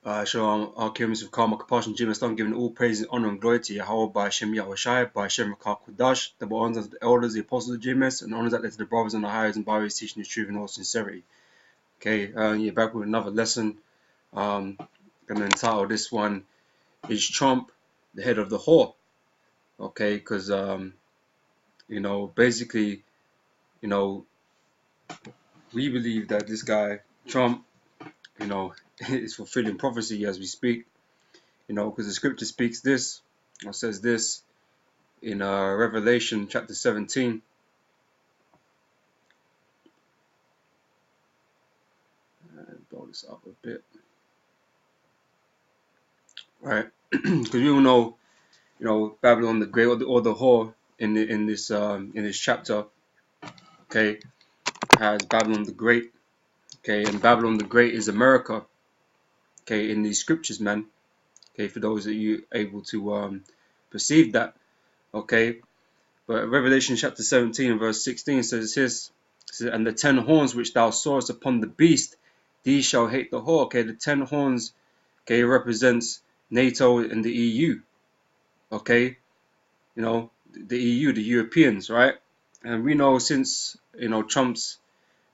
Shalom, our Kirim of Karma, compassion, GMSLondon, giving all praise and honor and glory to Yahweh by Hashem Yahushai, by Hashem Rakah Kudash, that were honors of the elders, the apostles of GMS, and honors that led to the brothers and the highers and barriers teaching the truth in all sincerity. Okay, you're back with another lesson. Gonna entitle this one, Is Trump the head of the whore? Okay, because, basically, we believe that this guy, Trump, is fulfilling prophecy as we speak. Because the scripture speaks this, or says this, in Revelation chapter 17. Blow this up a bit, right? Because we all know, Babylon the Great, or the whore in this chapter, okay, has Babylon the Great, okay, and Babylon the Great is America, okay, in these scriptures, man. Okay, for those of you able to perceive that, okay. But Revelation chapter 17 verse 16 says this, and the 10 horns which thou sawest upon the beast, these shall hate the whore. Okay, the 10 horns, okay, represents NATO and the EU. Okay, the EU, the Europeans, right? And we know since Trump's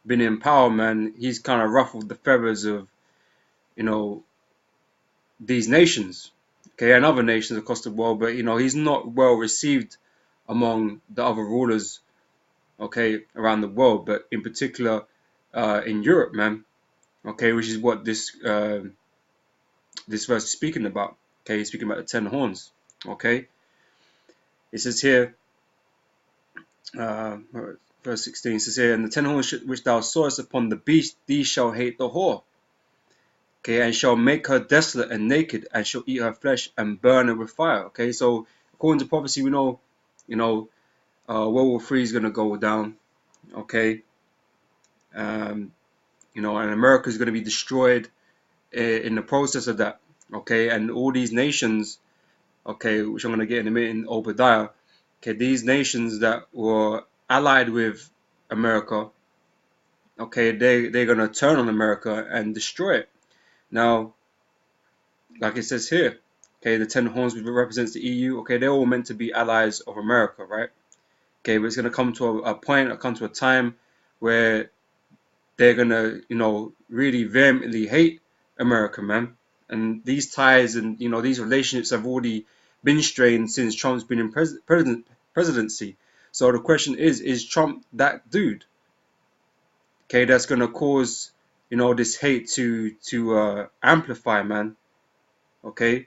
been in power, man, he's kind of ruffled the feathers of these nations, okay, and other nations across the world. But he's not well received among the other rulers, okay, around the world, but in particular in Europe, man, okay, which is what this verse is speaking about. Okay, he's speaking about the 10 horns. Okay, it says here, verse 16 says here, and the 10 horns which thou sawest upon the beast, these shall hate the whore, okay, and shall make her desolate and naked, and shall eat her flesh and burn her with fire. Okay, so according to prophecy, we know, World War III is gonna go down. Okay, and America is going to be destroyed in the process of that. Okay, and all these nations, okay, which I'm going to get in a minute in Obadiah, okay, these nations that were allied with America, okay, they're going to turn on America and destroy it. Now, like it says here, okay, the 10 horns represents the EU. Okay, they're all meant to be allies of America, right? Okay, but it's going to come to a point, or come to a time where they're gonna, really vehemently hate America, man. And these ties and these relationships have already been strained since Trump's been in presidency. So the question is Trump that dude? Okay, that's gonna cause this hate to amplify, man. Okay,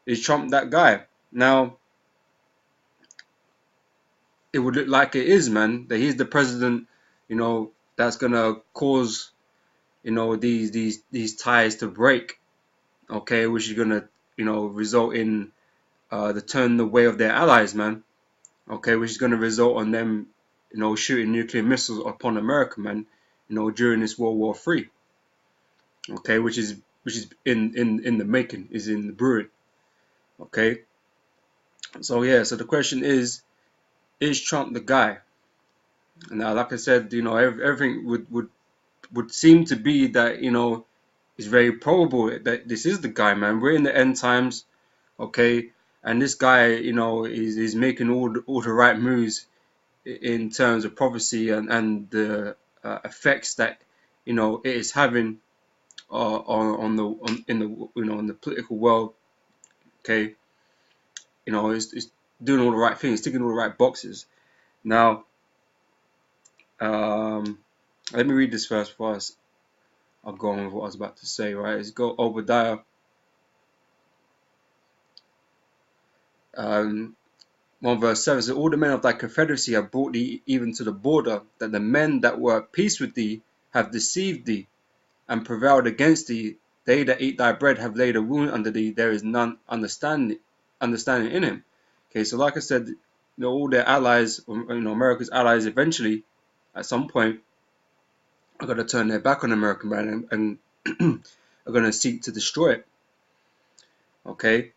is Trump that guy? Now, it would look like it is, man. That he's the president, that's gonna cause these ties to break, okay, which is gonna result in the turn away of their allies, man, okay, which is gonna result on them shooting nuclear missiles upon America, man, during this World War III, okay, which is in the making, is in the brewing, okay. So yeah, so the question is Trump the guy? Now, like I said, everything would seem to be that it's very probable that this is the guy, man. We're in the end times, okay, and this guy is making all the right moves in terms of prophecy and the effects that it is having in the political world, okay. It's doing all the right things, ticking all the right boxes. Now, let me read this first before I'll go on with what I was about to say, right? Let's go Obadiah 1 verse 7 says, all the men of thy confederacy have brought thee even to the border, that the men that were at peace with thee have deceived thee and prevailed against thee. They that eat thy bread have laid a wound under thee, there is none understanding in him. Okay, so like I said, all their allies, America's allies, eventually at some point are going to turn their back on America, man, and are going to seek to destroy it. Okay,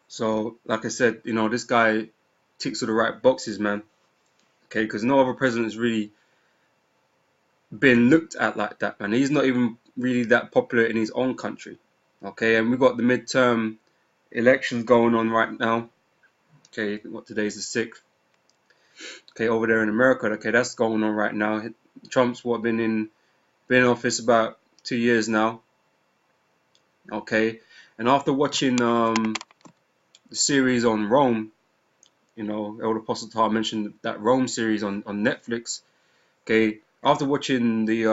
so like I said, this guy ticks all the right boxes, man. Okay, because no other president has really been looked at like that, man. He's not even really that popular in his own country. Okay, and we've got the midterm elections going on right now. Okay, what today's the 6th. Okay, over there in America. Okay, that's going on right now. Trump's been in office about 2 years now. Okay, and after watching the series on Rome, Elder Apostle Tar mentioned that Rome series on Netflix. Okay, after watching the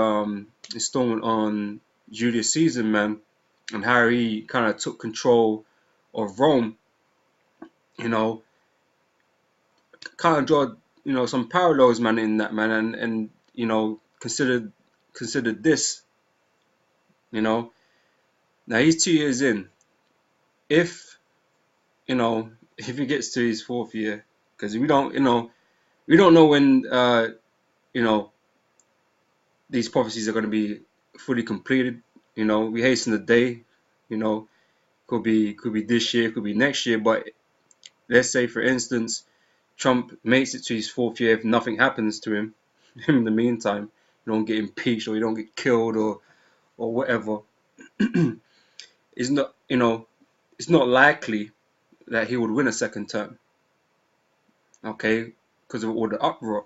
installment on Julius Caesar, man, and how he kind of took control of Rome, kind of draw some parallels, man, in that, man, and considered this, now he's 2 years in. If if he gets to his 4th year, because we don't know when these prophecies are going to be fully completed. We hasten the day. Could be this year, could be next year. But let's say, for instance, Trump makes it to his 4th year. If nothing happens to him in the meantime, you don't get impeached or you don't get killed or whatever, it's not likely that he would win a second term. Okay, because of all the uproar.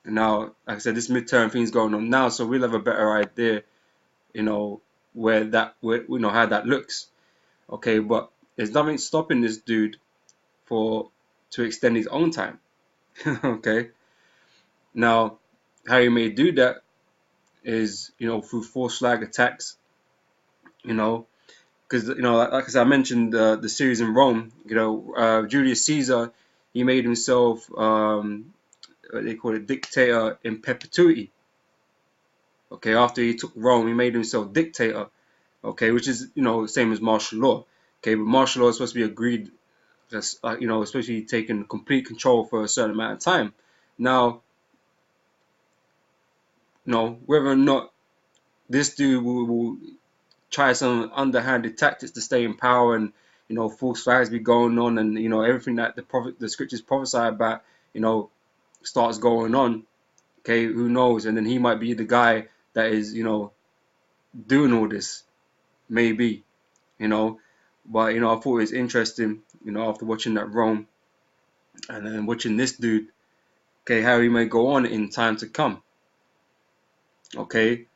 Now, like I said, this midterm thing's going on now, so we'll have a better idea, where how that looks. Okay, but there's nothing stopping this dude to extend his own time. Okay. Now, how he may do that is, through forced flag attacks, because, like I said, I mentioned the series in Rome, Julius Caesar, he made himself, what they call it, dictator in perpetuity. Okay, after he took Rome, he made himself dictator. Okay, which is, same as martial law. Okay, but martial law is supposed to be agreed, just, especially taking complete control for a certain amount of time. Now, whether or not this dude will try some underhanded tactics to stay in power, and false flags be going on, and everything that the scriptures prophesy about starts going on. Okay, who knows? And then he might be the guy that is doing all this, maybe, but I thought it was interesting, after watching that Rome and then watching this dude, okay, how he may go on in time to come. Okay,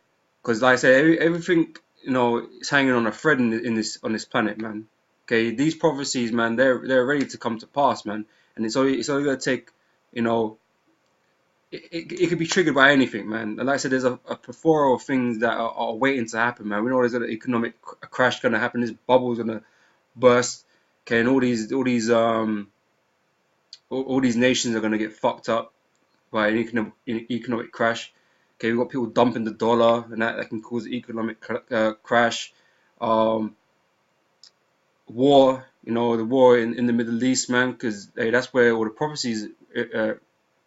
because like I said, everything is hanging on a thread on this planet, man. Okay, these prophecies, man, they're ready to come to pass, man, and it's only gonna take, it could be triggered by anything, man. And like I said, there's a plethora of things that are waiting to happen, man. We know there's an economic crash gonna happen. This bubble's gonna burst. Okay, and all these nations are gonna get fucked up by an economic crash. Okay, we've got people dumping the dollar, and that can cause economic crash. War, the war in the Middle East, man, because that's where all the prophecies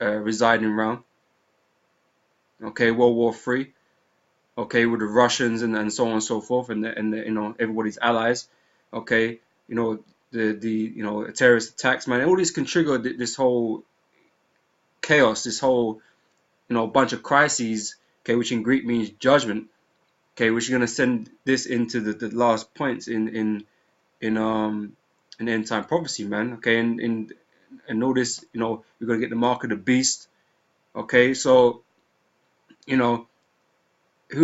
residing around. Okay, World War III. Okay, with the Russians and so on and so forth, and everybody's allies. Okay, the terrorist attacks, man. All these can trigger this whole chaos, this whole bunch of crises. Okay, which in Greek means judgment. Okay, which is gonna send this into the last points in end time prophecy, man. Okay, and know this, we're gonna get the mark of the beast. Okay, so who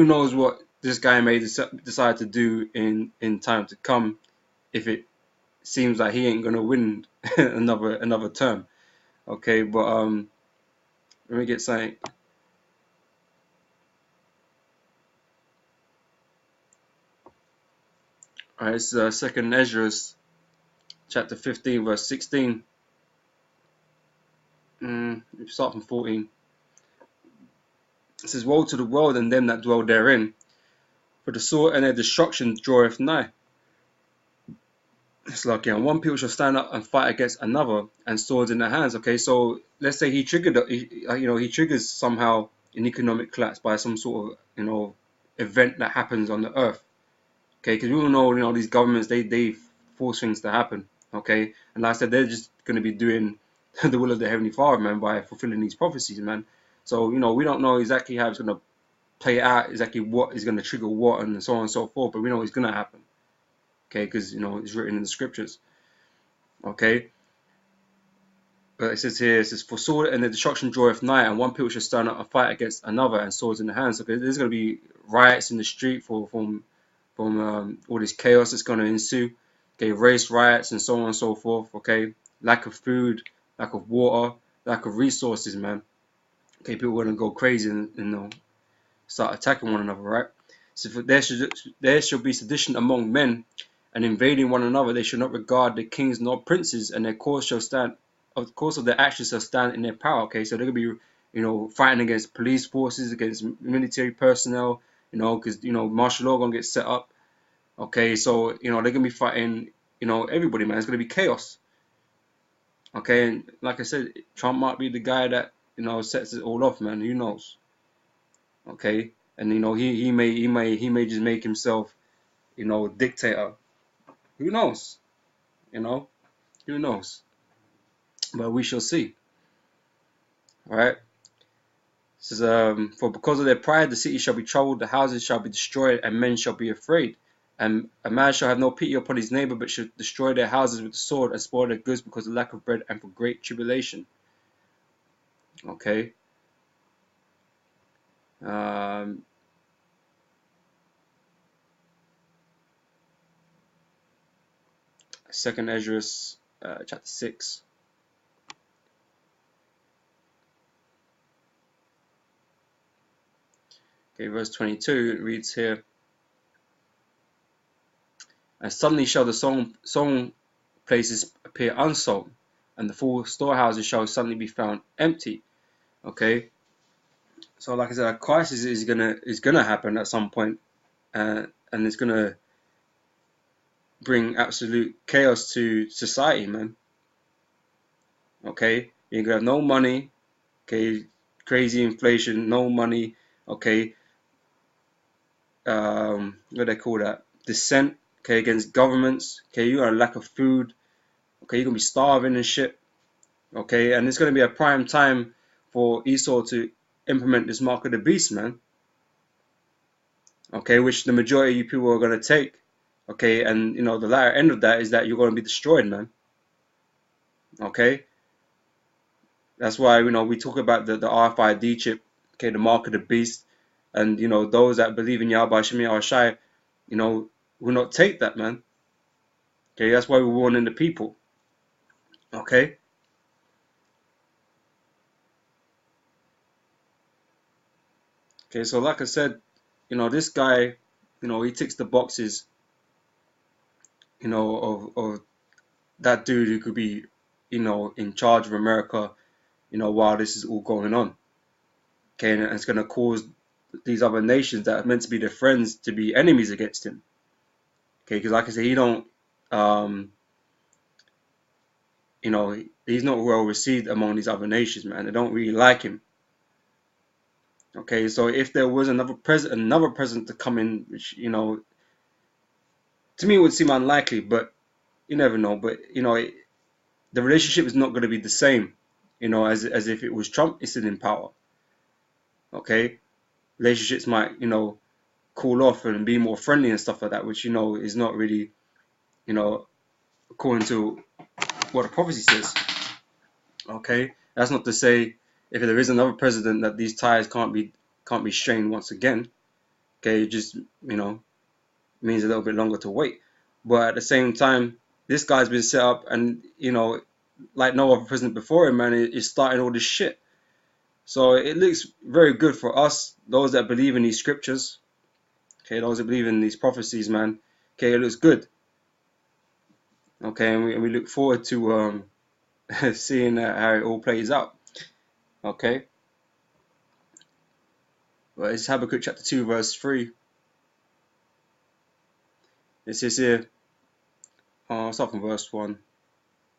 knows what this guy may decide to do in time to come, if it seems like he ain't gonna win another term. Okay, but let me get something. Alright, it's 2nd Ezra's chapter 15 verse 16. We start from 14. It says, "Woe to the world and them that dwell therein, for the sword and their destruction draweth nigh." It's like, one people shall stand up and fight against another, and swords in their hands. Okay, so let's say he triggers somehow an economic collapse by some sort of event that happens on the earth. Okay, because we all know these governments, they force things to happen. Okay, and like I said, they're just going to be doing the will of the Heavenly Father, man, by fulfilling these prophecies, man. So we don't know exactly how it's going to play out exactly what is going to trigger what and so on and so forth, but we know it's going to happen. Okay, because it's written in the scriptures. Okay, but it says here, it says, for sword and the destruction draweth nigh, and one people shall stand up and fight against another, and swords in the hands. Okay, there's going to be riots in the street from all this chaos that's going to ensue. Okay, race riots and so on and so forth. Okay, lack of food, lack of water, lack of resources, man. Okay, people are going to go crazy and start attacking one another, right? So there shall be sedition among men, and invading one another. They shall not regard the kings nor princes, and their cause shall stand. Of the course of their actions shall stand in their power. Okay, so they're gonna be, fighting against police forces, against military personnel. Because martial law gonna get set up. Okay, so they're gonna be fighting. Everybody, man. It's gonna be chaos. Okay, and like I said, Trump might be the guy that sets it all off, man. Who knows? Okay, and he may just make himself dictator. Who knows? Who knows? But we shall see. All right. It says, for because of their pride, the city shall be troubled, the houses shall be destroyed, and men shall be afraid. And a man shall have no pity upon his neighbor, but shall destroy their houses with the sword and spoil their goods because of lack of bread and for great tribulation. Okay. Second Ezra, chapter 6. Okay, verse 22, it reads here, and suddenly shall the sown places appear unsown, and the full storehouses shall suddenly be found empty. Okay, so like I said, a crisis is gonna happen at some point, and it's gonna bring absolute chaos to society, man. Okay, you're gonna have no money. Okay, crazy inflation, no money. Okay, what do they call that? Dissent. Okay, against governments. Okay, you got a lack of food. Okay, you're gonna be starving and shit. Okay, and it's gonna be a prime time for Esau to implement this mark of the beast, man. Okay, which the majority of you people are gonna take. Okay, and the latter end of that is that you're gonna be destroyed, man. Okay, that's why we talk about the RFID chip. Okay, the mark of the beast, and those that believe in Yahweh Shem Yahushai, will not take that, man. Okay, that's why we're warning the people. Okay. Okay, so like I said, this guy, he ticks the boxes, of that dude who could be, in charge of America, while this is all going on. Okay, and it's going to cause these other nations that are meant to be their friends to be enemies against him. Okay, because like I said, he don't, he's not well received among these other nations, man. They don't really like him. Okay, so if there was another president to come in, which to me it would seem unlikely, but you never know. But the relationship is not going to be the same, as if it was Trump is still in power. Okay, relationships might cool off and be more friendly and stuff like that, which is not really according to what the prophecy says. Okay, that's not to say if there is another president that these ties can't be strained once again. Okay, it just means a little bit longer to wait. But at the same time, this guy's been set up, and like no other president before him, man, is starting all this shit. So it looks very good for us, those that believe in these scriptures. Okay, those that believe in these prophecies, man. Okay, it looks good. Okay, and we look forward to seeing how it all plays out. Okay. Well, it's Habakkuk chapter 2, verse 3. It says here, I'll start from verse 1,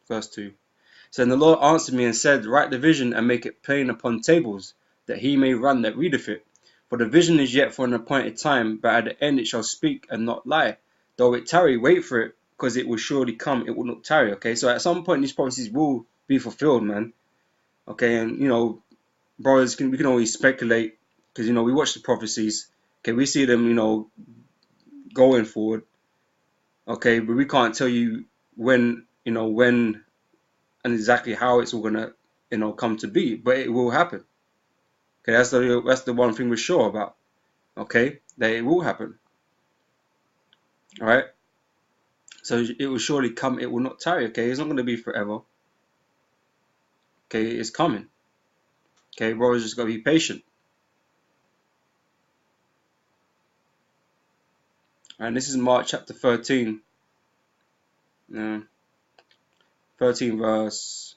verse 2. So then the Lord answered me and said, write the vision and make it plain upon tables, that he may run that readeth it. For the vision is yet for an appointed time, but at the end it shall speak and not lie. Though it tarry, wait for it, because it will surely come, it will not tarry. Okay, so at some point these prophecies will be fulfilled, man. Okay, and brothers, we can always speculate, because you know we watch the prophecies. Okay, we see them, you know, going forward. Okay, but we can't tell you when, you know, when and exactly how it's all gonna, you know, come to be, but it will happen. Okay, that's the one thing we're sure about. Okay, that it will happen. All right, so it will surely come. It will not tarry. Okay, it's not going to be forever. Okay, it's coming. Okay, brothers, just got to be patient. And this is Mark chapter 13. 13 verse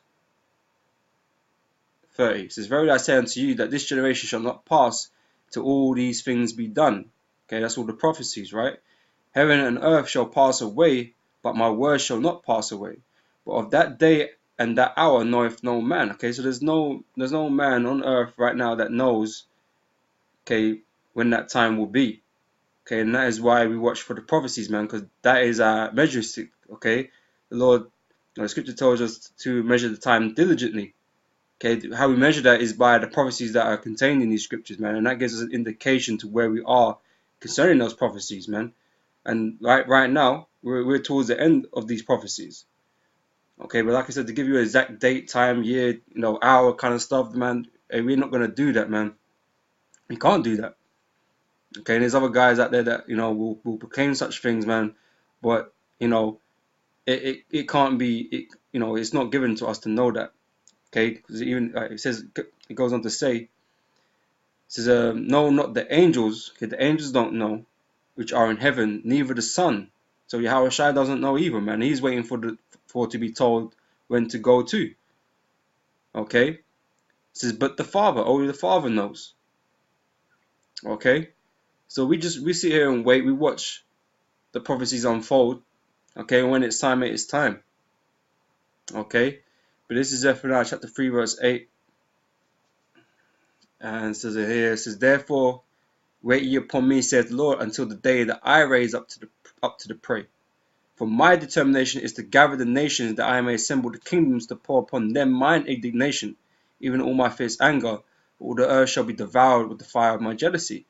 30. It says, "Verily I say unto you that this generation shall not pass till all these things be done." Okay, that's all the prophecies, right? "Heaven and earth shall pass away, but my words shall not pass away. But of that day and that hour knoweth no man." Okay, so there's no man on earth right now that knows, okay, when that time will be. Okay, and that is why we watch for the prophecies, man, because that is our measuring stick. Okay, the Lord, the Scripture tells us to measure the time diligently. Okay, how we measure that is by the prophecies that are contained in these scriptures, man, and that gives us an indication to where we are concerning those prophecies, man. And right now, we're towards the end of these prophecies. Okay, but like I said, to give you an exact date, time, year, you know, hour kind of stuff, man, we're not gonna do that, man. We can't do that. Okay, and there's other guys out there that, you know, will proclaim such things, man, but you know, it can't be, you know, it's not given to us to know that. Okay, because even it says, it goes on to say, it says, "No, not the angels." Okay, the angels don't know, which are in heaven, neither the Son. So Yahweh Shai doesn't know either, man. He's waiting for to be told when to go to. Okay, it says, "But the Father, only the Father knows." Okay, so we sit here and wait. We watch the prophecies unfold. Okay, and when it's time, it is time. Okay, but this is Zephaniah chapter 3 verse 8, and it says it here. It says, "Therefore wait ye upon me, saith the Lord, until the day that I raise up to the prey. For my determination is to gather the nations, that I may assemble the kingdoms, to pour upon them mine indignation, even all my fierce anger. All the earth shall be devoured with the fire of my jealousy."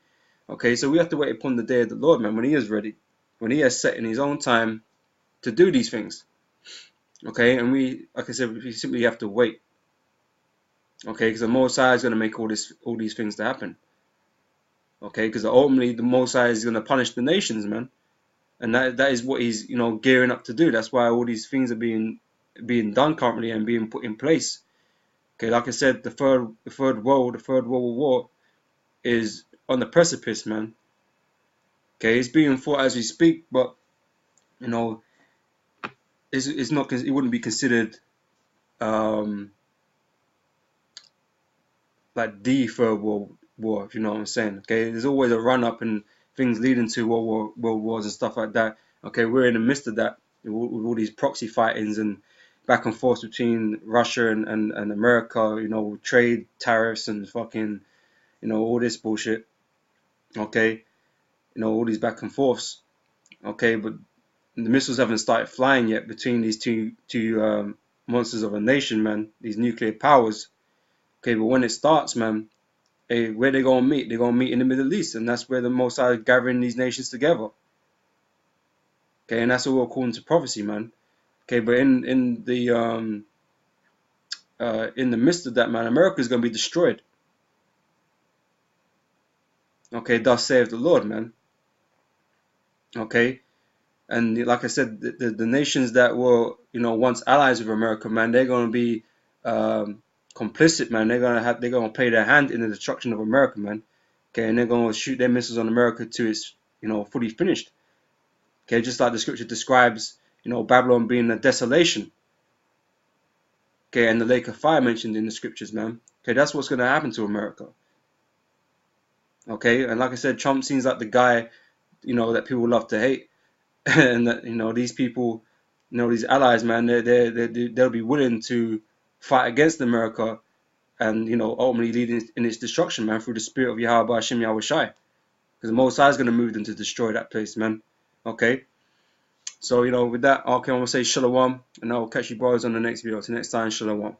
Okay, so we have to wait upon the day of the Lord, man, when He is ready, when He has set in His own time to do these things. Okay, and we, like I said, we simply have to wait. Okay, because the Most High is going to make all these things to happen. Okay, because ultimately the Most High is going to punish the nations, man, and that is what He's, you know, gearing up to do. That's why all these things are being done currently and being put in place. Okay, like I said, the third World War is on the precipice, man. Okay, it's being fought as we speak, but you know, it's not. It wouldn't be considered like the third world war, if you know what I'm saying. Okay, there's always a run up and things leading to world wars and stuff like that. Okay, we're in the midst of that with all these proxy fightings and back and forth between Russia and America, you know, trade tariffs and fucking, you know, all this bullshit. Okay, you know, all these back and forths. Okay, but the missiles haven't started flying yet between these two monsters of a nation, man, these nuclear powers. Okay, but when it starts, man, where they gonna meet? They're gonna meet in the Middle East, and that's where the Most High is gathering these nations together. Okay, and that's all according to prophecy, man. Okay, but in the midst of that, man, America is gonna be destroyed. Okay, thus saith the Lord, man. Okay, and like I said, the nations that were, you know, once allies with America, man, they're gonna be complicit, man. They're gonna play their hand in the destruction of America, man. Okay, and they're gonna shoot their missiles on America till it's, you know, fully finished. Okay, just like the scripture describes, you know, Babylon being a desolation. Okay, and the lake of fire mentioned in the scriptures, man. Okay, that's what's gonna happen to America. Okay, and like I said, Trump seems like the guy, you know, that people love to hate, and that, you know, these people, you know, these allies, man, they'll be willing to fight against America, and, you know, ultimately leading in its destruction, man, through the spirit of Yahweh Hashem Yahweh Shai, because the Most High is gonna move them to destroy that place, man. Okay. So, you know, with that, okay, I'm going to say shalom, and I will catch you boys on the next video. Till next time, shalom.